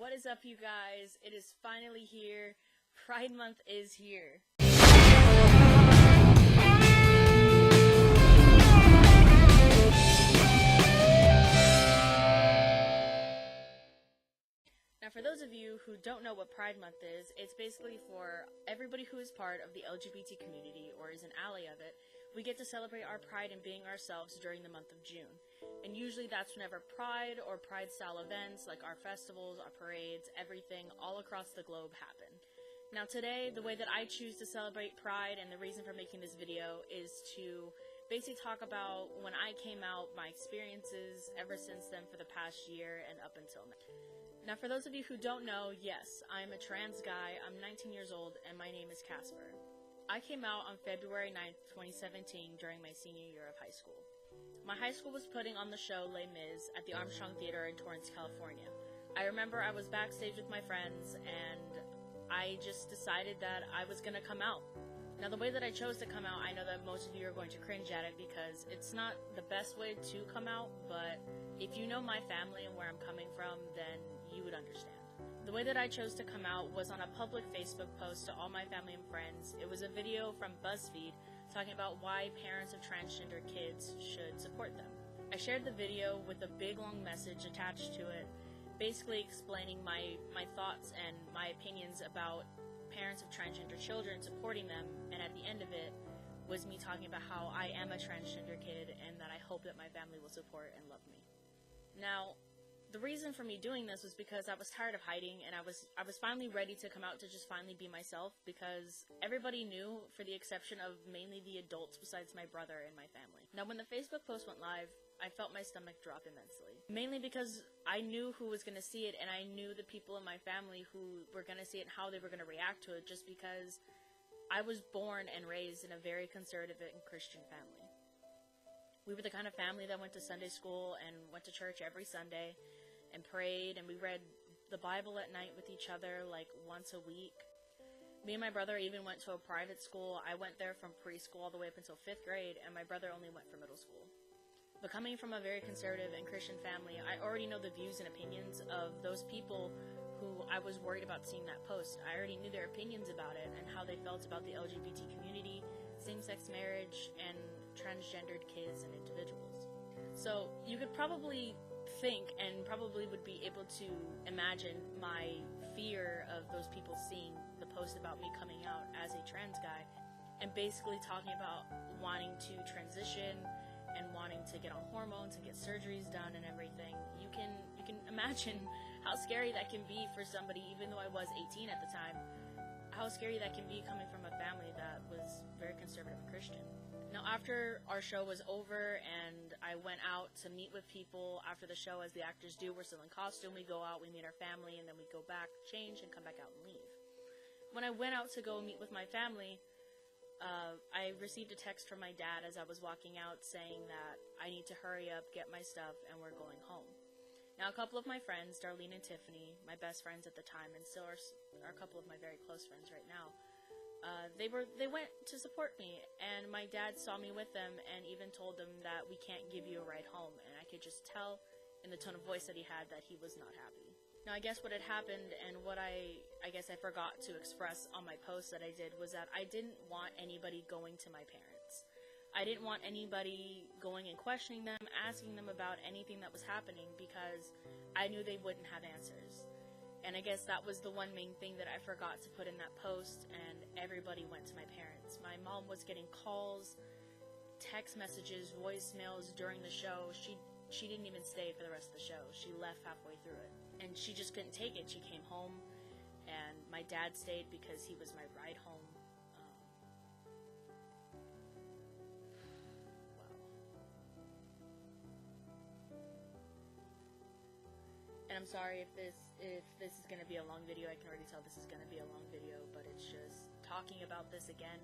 What is up, you guys? It is finally here. Pride Month is here. Now, for those of you who don't know what Pride Month is, it's basically for everybody who is part of the LGBT community or is an ally of it. We get to celebrate our pride in being ourselves during the month of June. And usually that's whenever Pride or Pride-style events like our festivals, our parades, everything all across the globe happen. Now today, the way that I choose to celebrate Pride and the reason for making this video is to basically talk about when I came out, my experiences ever since then for the past year and up until now. Now for those of you who don't know, yes, I'm a trans guy, I'm 19 years old, and my name is Casper. I came out on February 9th, 2017 during my senior year of high school. My high school was putting on the show Les Mis at the Armstrong Theater in Torrance, California. I remember I was backstage with my friends and I just decided that I was going to come out. Now the way that I chose to come out, I know that most of you are going to cringe at it because it's not the best way to come out, but if you know my family and where I'm coming from, then you would understand. The way that I chose to come out was on a public Facebook post to all my family and friends. It was a video from BuzzFeed talking about why parents of transgender kids should support them. I shared the video with a big long message attached to it, basically explaining my thoughts and my opinions about parents of transgender children supporting them, and at the end of it was me talking about how I am a transgender kid and that I hope that my family will support and love me. Now, the reason for me doing this was because I was tired of hiding and I was finally ready to come out to just finally be myself, because everybody knew, for the exception of mainly the adults besides my brother and my family. Now when the Facebook post went live, I felt my stomach drop immensely. Mainly because I knew who was going to see it and I knew the people in my family who were going to see it and how they were going to react to it, just because I was born and raised in a very conservative and Christian family. We were the kind of family that went to Sunday school and went to church every Sunday and prayed, and we read the Bible at night with each other like once a week. Me and my brother even went to a private school. I went there from preschool all the way up until 5th grade, and my brother only went for middle school. But coming from a very conservative and Christian family, I already know the views and opinions of those people who I was worried about seeing that post. I already knew their opinions about it and how they felt about the LGBT community, same-sex marriage, and transgendered kids and individuals. So you could probably think and probably would be able to imagine my fear of those people seeing the post about me coming out as a trans guy and basically talking about wanting to transition and wanting to get on hormones and get surgeries done and everything. You can imagine how scary that can be for somebody, even though I was 18 at the time, how scary that can be coming from a family that was very conservative and Christian. Now, after our show was over and I went out to meet with people after the show, as the actors do, we're still in costume, we go out, we meet our family, and then we go back, change, and come back out and leave. When I went out to go meet with my family, I received a text from my dad as I was walking out saying that I need to hurry up, get my stuff, and we're going home. Now, a couple of my friends, Darlene and Tiffany, my best friends at the time, and still are a couple of my very close friends right now, they went to support me, and my dad saw me with them and even told them that we can't give you a ride home, and I could just tell in the tone of voice that he had that he was not happy. Now, I guess what had happened and what I guess I forgot to express on my post that I did was that I didn't want anybody going to my parents. I didn't want anybody going and questioning them, asking them about anything that was happening, because I knew they wouldn't have answers. And I guess that was the one main thing that I forgot to put in that post, and everybody went to my parents. My mom was getting calls, text messages, voicemails during the show. She didn't even stay for the rest of the show. She left halfway through it. And she just couldn't take it. She came home, and my dad stayed because he was my ride home. And I'm sorry if this is going to be a long video. I can already tell this is going to be a long video, but it's just talking about this again.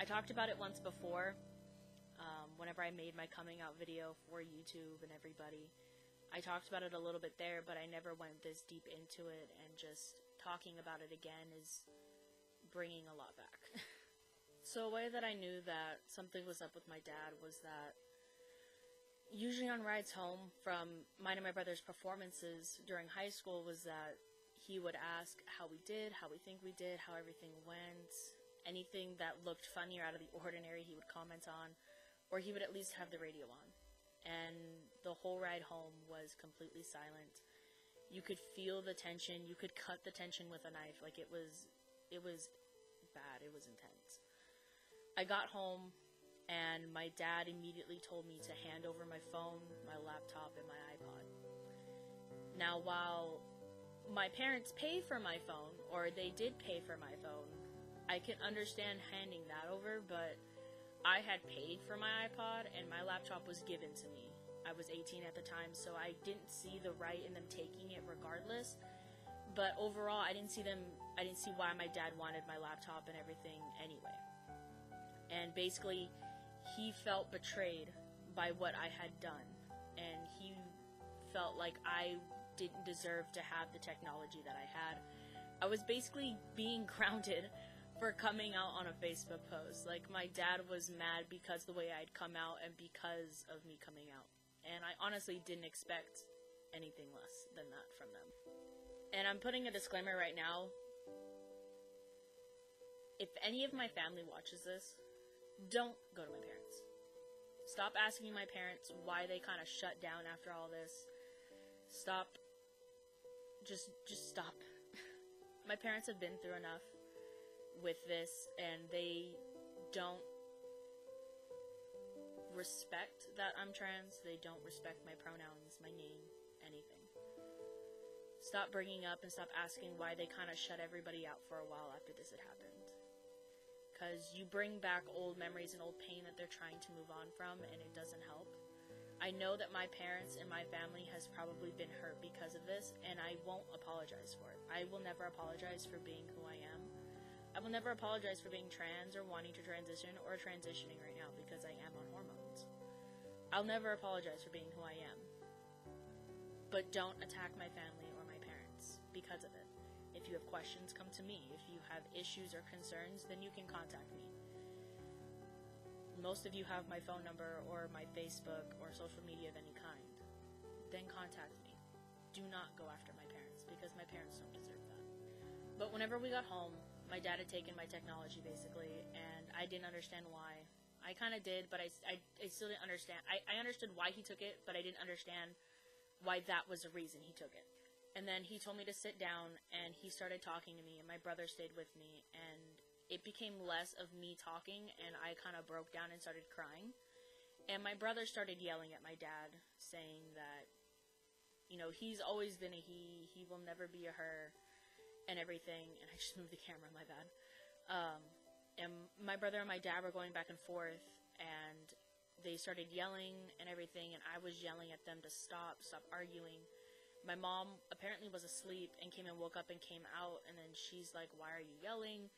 I talked about it once before, whenever I made my coming out video for YouTube and everybody. I talked about it a little bit there, but I never went this deep into it, and just talking about it again is bringing a lot back. So a way that I knew that something was up with my dad was that usually on rides home from mine and my brother's performances during high school was that he would ask how we did, how we think we did, how everything went. Anything that looked funny or out of the ordinary, he would comment on, or he would at least have the radio on. And the whole ride home was completely silent. You could feel the tension. You could cut the tension with a knife. Like, it was bad. It was intense. I got home, and my dad immediately told me to hand over my phone, my laptop, and my iPod. Now, while my parents pay for my phone, or they did pay for my phone, I can understand handing that over, but I had paid for my iPod, and my laptop was given to me. I was 18 at the time, so I didn't see the right in them taking it regardless. But overall, I didn't see why my dad wanted my laptop and everything anyway. And basically, he felt betrayed by what I had done. And he felt like I didn't deserve to have the technology that I had. I was basically being grounded for coming out on a Facebook post. Like, my dad was mad because the way I'd come out and because of me coming out. And I honestly didn't expect anything less than that from them. And I'm putting a disclaimer right now. If any of my family watches this, don't go to my parents. Stop asking my parents why they kind of shut down after all this. Stop. Just stop. My parents have been through enough with this, and they don't respect that I'm trans. They don't respect my pronouns, my name, anything. Stop bringing up and stop asking why they kind of shut everybody out for a while after this had happened. Because you bring back old memories and old pain that they're trying to move on from, and it doesn't help. I know that my parents and my family has probably been hurt because of this, and I won't apologize for it. I will never apologize for being who I am. I will never apologize for being trans or wanting to transition or transitioning right now because I am on hormones. I'll never apologize for being who I am. But don't attack my family or my parents because of it. If you have questions, come to me. If you have issues or concerns, then you can contact me. Most of you have my phone number or my Facebook or social media of any kind. Then contact me. Do not go after my parents because my parents don't deserve that. But whenever we got home, my dad had taken my technology basically, and I didn't understand why. I kind of did, but I still didn't understand. I understood why he took it, but I didn't understand why that was the reason he took it. And then he told me to sit down, and he started talking to me, and my brother stayed with me, and it became less of me talking, and I kind of broke down and started crying. And my brother started yelling at my dad, saying that, you know, he's always been a he will never be a her, and everything. And I just moved the camera, my bad. And my brother and my dad were going back and forth, and they started yelling and everything, and I was yelling at them to stop arguing. My mom apparently was asleep and came and woke up and came out, and then she's like, "Why are you yelling?"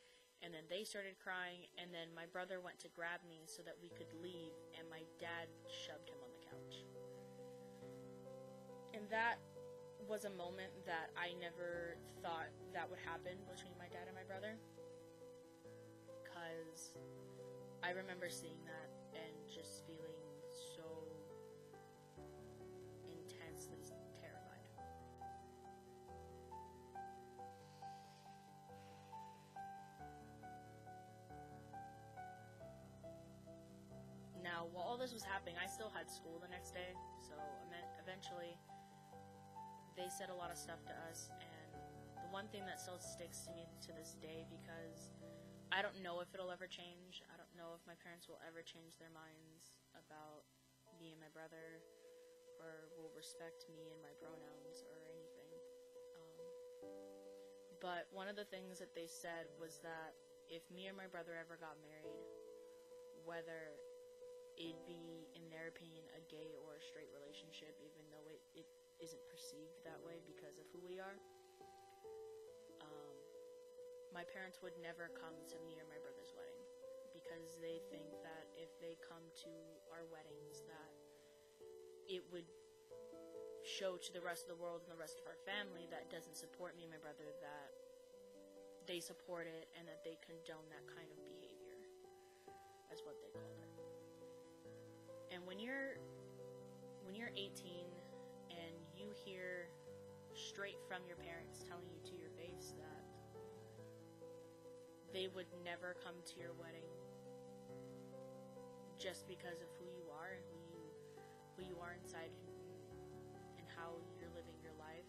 And then they started crying, and then my brother went to grab me so that we could leave, and my dad shoved him on the couch. And that was a moment that I never thought that would happen between my dad and my brother. Because I remember seeing that and just feeling so intensely terrified. Now, while all this was happening, I still had school the next day, so eventually they said a lot of stuff to us, and the one thing that still sticks to me to this day, because I don't know if it'll ever change. I don't know if my parents will ever change their minds about me and my brother, or will respect me and my pronouns or anything. But one of the things that they said was that if me or my brother ever got married, whether it'd be, in their opinion, a gay or a straight relationship, even though it isn't perceived that way because of who we are, my parents would never come to me or my brother's wedding, because they think that if they come to our weddings, that it would show to the rest of the world and the rest of our family that doesn't support me and my brother that they support it and that they condone that kind of behavior. That's what they called it. And when you're 18 and you hear straight from your parents telling you to your face that they would never come to your wedding just because of who you are and who you are inside and how you're living your life.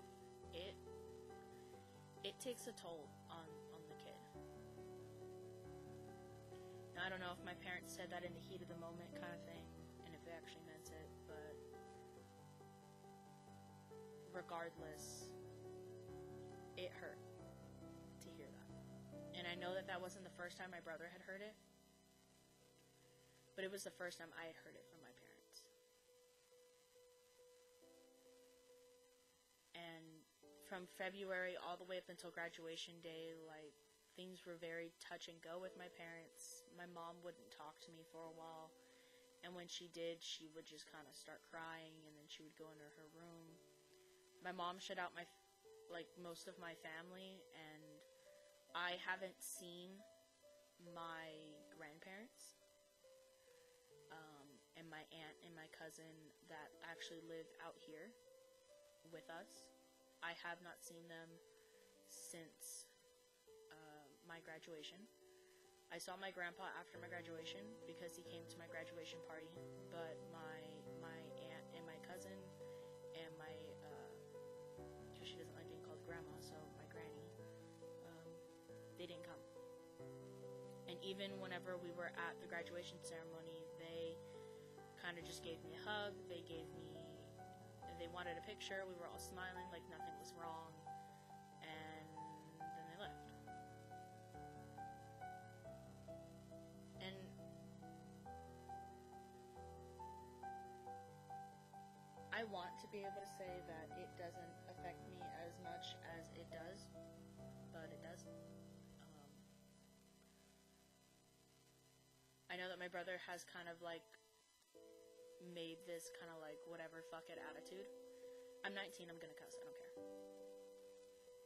It takes a toll on the kid. Now, I don't know if my parents said that in the heat of the moment kind of thing, and if they actually meant it, but regardless, it hurt to hear that. And I know that wasn't the first time my brother had heard it, but it was the first time I had heard it from my parents. And from February all the way up until graduation day, like, things were very touch and go with my parents. My mom wouldn't talk to me for a while, and when she did, she would just kind of start crying, and then she would go into her room. My mom shut out most of my family, and I haven't seen my grandparents, and my aunt and my cousin that actually live out here with us. I have not seen them since my graduation. I saw my grandpa after my graduation because he came to my graduation party, but my aunt and my cousin and my she doesn't like being called grandma, so my granny, they didn't come. And even whenever we were at the graduation ceremony, they kind of just gave me a hug. They wanted a picture. We were all smiling like nothing was wrong, and then they left. And I want to be able to say that it doesn't affect me as much as it does, but it does. I know that my brother has kind of made this kind of whatever, fuck it attitude. I'm 19, I'm gonna cuss, I don't care.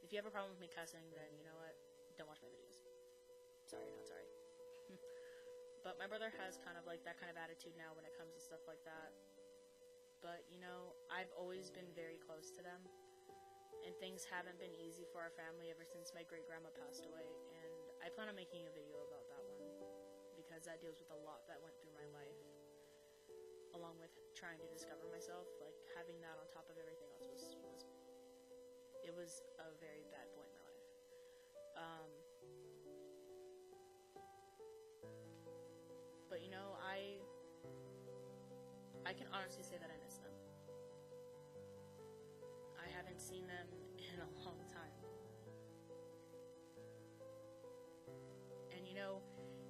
If you have a problem with me cussing, then you know what? Don't watch my videos. Sorry, not sorry. But my brother has kind of that kind of attitude now when it comes to stuff like that. But, I've always been very close to them, and things haven't been easy for our family ever since my great-grandma passed away, and I plan on making a video about that one, because that deals with a lot that went through my life, along with trying to discover myself. Having that on top of everything else was a very bad point in my life. But I can honestly say that I miss them. I haven't seen them in a long time. And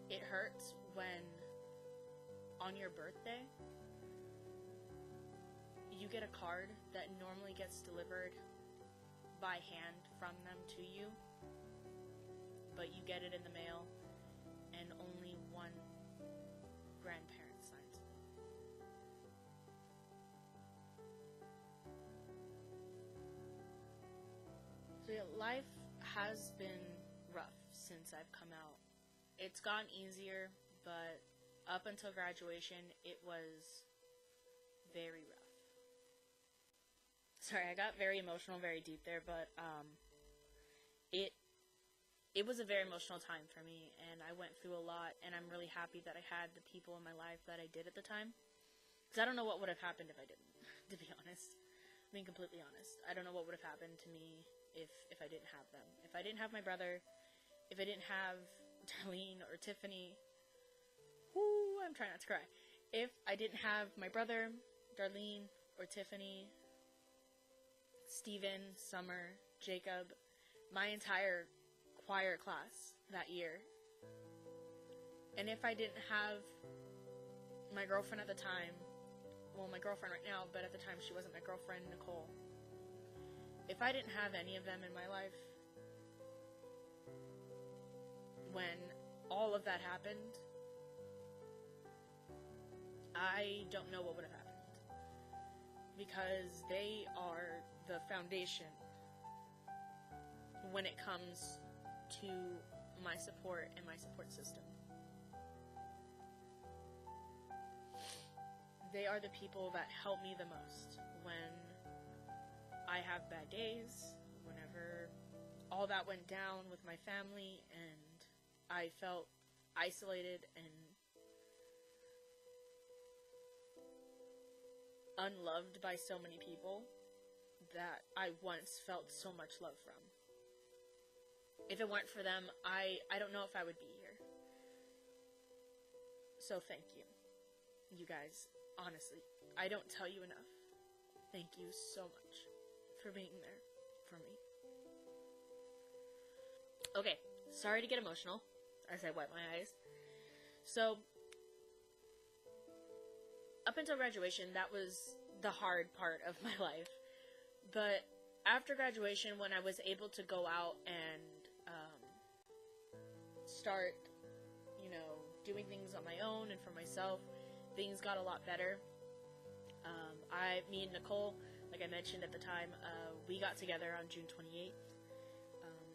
it hurts when on your birthday you get a card that normally gets delivered by hand from them to you, but you get it in the mail and only one grandparent signs it. So yeah, life has been rough since I've come out. It's gotten easier, but up until graduation, it was very rough. Sorry, I got very emotional, very deep there, but it was a very emotional time for me, and I went through a lot, and I'm really happy that I had the people in my life that I did at the time, because I don't know what would have happened if I didn't, to be honest. Being completely honest, I don't know what would have happened to me if I didn't have them. If I didn't have my brother, if I didn't have Darlene or Tiffany, I'm trying not to cry. If I didn't have my brother, Darlene, or Tiffany, Steven, Summer, Jacob, my entire choir class that year, and if I didn't have my girlfriend at the time, well, my girlfriend right now, but at the time she wasn't my girlfriend, Nicole, if I didn't have any of them in my life when all of that happened, I don't know what would have happened, because they are the foundation when it comes to my support and my support system. They are the people that help me the most when I have bad days, whenever all that went down with my family and I felt isolated and unloved by so many people that I once felt so much love from. If it weren't for them, I don't know if I would be here. So thank you. You guys, honestly, I don't tell you enough. Thank you so much for being there for me. Okay, sorry to get emotional as I wipe my eyes. So, up until graduation, that was the hard part of my life. But after graduation, when I was able to go out and start, doing things on my own and for myself, things got a lot better. Me and Nicole, like I mentioned at the time, we got together on June 28th.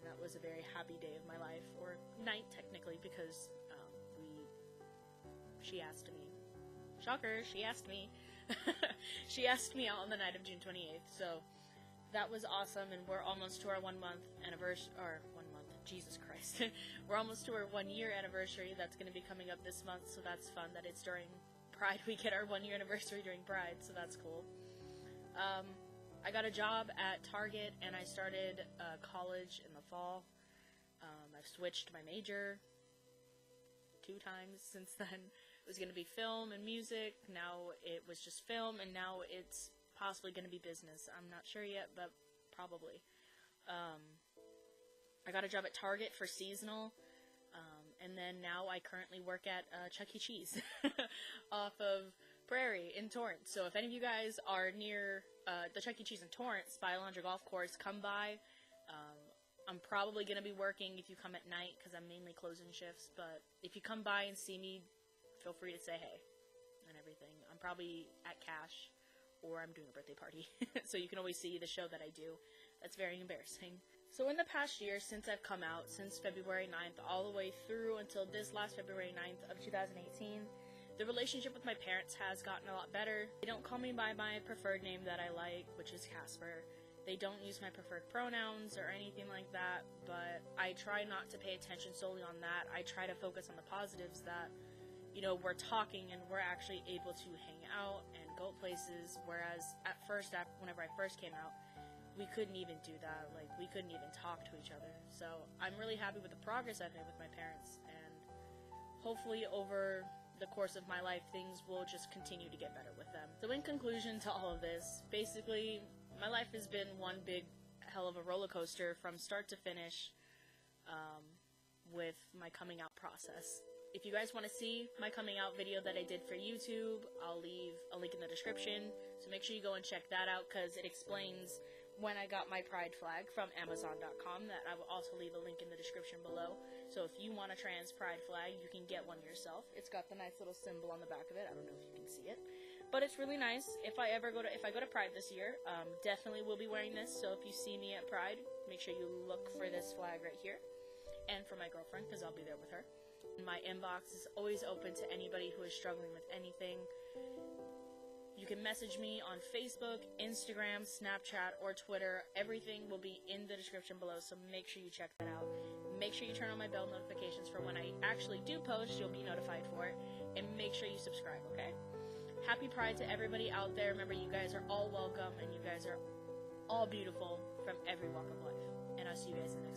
That was a very happy day of my life, or night technically, because she asked me. Shocker, she asked me. She asked me out on the night of June 28th, so that was awesome, and we're almost to our 1 month anniversary, or 1 month, Jesus Christ. We're almost to our 1 year anniversary. That's going to be coming up this month, so that's fun that it's during Pride. We get our 1 year anniversary during Pride, so that's cool. I got a job at Target, and I started college in the fall. I've switched my major 2 times since then. It was going to be film and music. Now it was just film, and now it's possibly going to be business. I'm not sure yet, but probably. I got a job at Target for seasonal, and then now I currently work at Chuck E. Cheese off of Prairie in Torrance. So if any of you guys are near the Chuck E. Cheese in Torrance by Alondra Golf Course, come by. I'm probably going to be working if you come at night because I'm mainly closing shifts, but if you come by and see me, feel free to say hey and everything. I'm probably at Cash, or I'm doing a birthday party, so you can always see the show that I do. That's very embarrassing. So in the past year, since I've come out, since February 9th, all the way through until this last February 9th of 2018, the relationship with my parents has gotten a lot better. They don't call me by my preferred name that I like, which is Casper. They don't use my preferred pronouns or anything like that, but I try not to pay attention solely on that. I try to focus on the positives that, we're talking and we're actually able to hang out and go places, whereas at first, whenever I first came out, we couldn't even do that. Like, we couldn't even talk to each other. So I'm really happy with the progress I've made with my parents, and hopefully over the course of my life, things will just continue to get better with them. So in conclusion to all of this, basically, my life has been one big hell of a roller coaster from start to finish with my coming out process. If you guys want to see my coming out video that I did for YouTube, I'll leave a link in the description, so make sure you go and check that out, because it explains when I got my pride flag from Amazon.com. That I will also leave a link in the description below. So if you want a trans pride flag, you can get one yourself. It's got the nice little symbol on the back of it. I don't know if you can see it, but it's really nice. If I go to Pride this year, definitely will be wearing this. So if you see me at Pride, make sure you look for this flag right here, and for my girlfriend, because I'll be there with her. My inbox is always open to anybody who is struggling with anything. You can message me on Facebook, Instagram, Snapchat, or Twitter. Everything will be in the description below, so make sure you check that out. Make sure you turn on my bell notifications for when I actually do post. You'll be notified for it. And make sure you subscribe, okay? Happy Pride to everybody out there. Remember, you guys are all welcome, and you guys are all beautiful from every walk of life. And I'll see you guys in the next